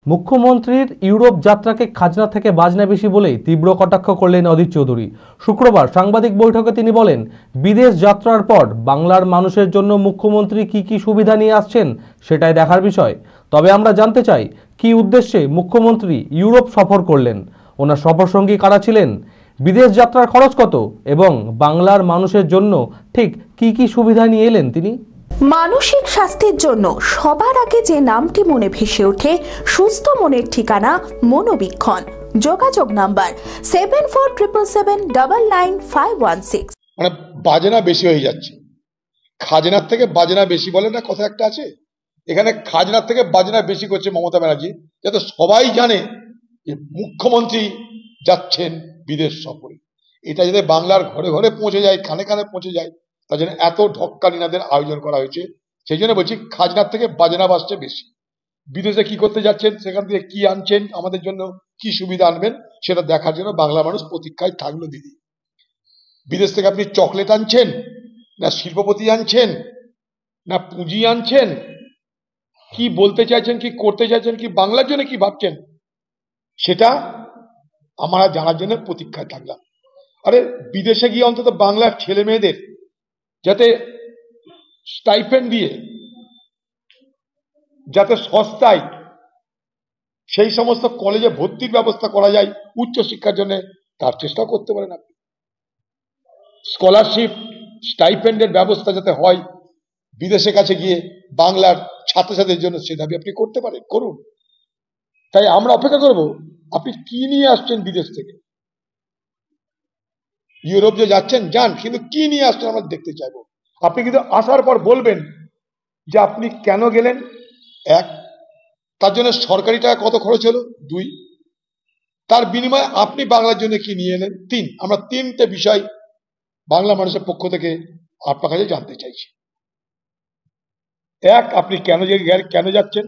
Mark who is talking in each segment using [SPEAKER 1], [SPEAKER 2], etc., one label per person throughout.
[SPEAKER 1] মুখ্যমন্ত্রীর ইউরোপ যাত্রাকে খাজনা থেকে বাজনা বেশি বলেই তীব্র কটাক্ষ করলেন অধীর চৌধুরী। শুক্রবার সাংবাদিক বৈঠকে তিনি বলেন, বিদেশ যাত্রার পর বাংলার মানুষের জন্য মুখ্যমন্ত্রী কি সুবিধা নিয়ে আসছেন সেটাই দেখার বিষয়। তবে আমরা জানতে চাই, কি উদ্দেশ্যে মুখ্যমন্ত্রী ইউরোপ সফর করলেন, ওনার সফরসঙ্গী কারা ছিলেন, বিদেশ যাত্রার খরচ কত এবং বাংলার মানুষের জন্য ঠিক কি সুবিধা নিয়ে এলেন তিনি।
[SPEAKER 2] মানসিক স্বাস্থ্যের জন্য সবার আগে যে নামটি মনে ভেসে ওঠে, সুস্থ মনের ঠিকানা মনোবীক্ষণ। যোগাযোগ নাম্বার 7477799516।
[SPEAKER 3] মানে বাজনা বেশি হয়ে যাচ্ছে, খাজনার থেকে বাজনা বেশি বলে না কথা একটা আছে, এখানে খাজনার থেকে বাজনা বেশি করছে মমতা ব্যানার্জি, যাতে সবাই জানে যে মুখ্যমন্ত্রী যাচ্ছেন বিদেশ সফরে। এটা যাতে বাংলার ঘরে ঘরে পৌঁছে যায়, কানে কানে পৌঁছে যায়, তার জন্য এত ঢক্কানিনাদের আয়োজন করা হয়েছে। সেই জন্য বলছি, খাজনার থেকে বাজনা বাজছে বেশি। বিদেশে কি করতে যাচ্ছেন, সেখান থেকে কি আনছেন, আমাদের জন্য কি সুবিধা আনবেন, সেটা দেখার জন্য বাংলা মানুষ প্রতীক্ষায় থাকলো। দিদি, বিদেশ থেকে আপনি চকলেট আনছেন, না শিল্পপতি আনছেন, না পুঁজি আনছেন, কি বলতে চাইছেন, কি করতে চাইছেন, কি বাংলার জন্য কি ভাবছেন, সেটা আমরা জানার জন্য প্রতীক্ষায় থাকলাম। আরে বিদেশে গিয়ে অন্তত বাংলার ছেলে মেয়েদের যাতে স্টাইপেন্ড দিয়ে, যাতে সস্তায় সেই সমস্ত কলেজে ভর্তির ব্যবস্থা করা যায় উচ্চশিক্ষার জন্য, তার চেষ্টা করতে পারেন আপনি। স্কলারশিপ, স্টাইপেন্ডের ব্যবস্থা যাতে হয় বিদেশের কাছে গিয়ে বাংলার ছাত্রছাত্রীদের জন্য, সে দাবি আপনি করতে পারেন, করুন। তাই আমরা অপেক্ষা করব, আপনি কি নিয়ে আসছেন বিদেশ থেকে। ইউরোপ যে যাচ্ছেন যান, কিন্তু কি নিয়ে আসছেন আমরা দেখতে চাইবো। আপনি কিন্তু আসার পর বলবেন যে আপনি কেন গেলেন। এক, তার জন্য সরকারি টাকা কত খরচ হলো। দুই, তার বিনিময়ে আপনি বাংলার জন্য কি নিয়ে এলেন। তিন, আমরা তিনটে বিষয় বাংলা মানুষের পক্ষ থেকে আপনার কাছে জানতে চাইছি। এক, আপনি কেন যাচ্ছেন।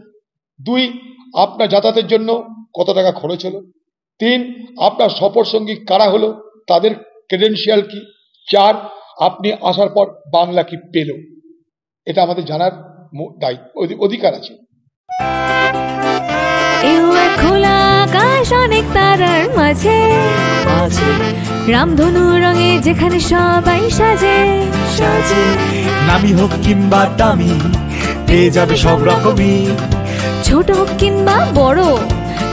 [SPEAKER 3] দুই, আপনার যাতায়াতের জন্য কত টাকা খরচ হলো। তিন, আপনার সফর সঙ্গী কারা হলো, তাদের ক্রেডেনশিয়াল কি। চার, আপনি আসার পর বাংলা কি পেল। এটা আমাদের জানার অধিকার আছে।
[SPEAKER 4] খোলা আকাশ অনেক তারার মাঝে, রামধনু রঙে যেখানে সবাই সাজে সাজে।
[SPEAKER 5] নামি হোক কিংবা দামি, পেয়ে যাবে সব রকমই।
[SPEAKER 4] ছোট হোক কিংবা বড়,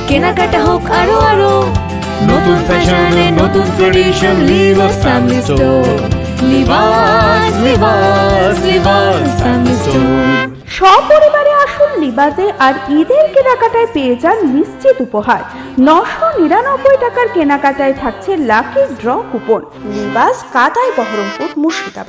[SPEAKER 4] কেনাকাটা হোক আরো আরো।
[SPEAKER 5] নতুন ফ্যাশনে নতুন tradition, Libas family store. Libas Libas Libas family store.
[SPEAKER 2] সপরিবারে আসুন লিবাসে আর ঈদের কেনাকাটায় পেয়ে যান নিশ্চিত উপহার। 999 টাকার কেনাকাটায় থাকছে লাকি ড্র কুপন। লিবাস, কাতাই, বহরমপুর, মুর্শিদাবাদ।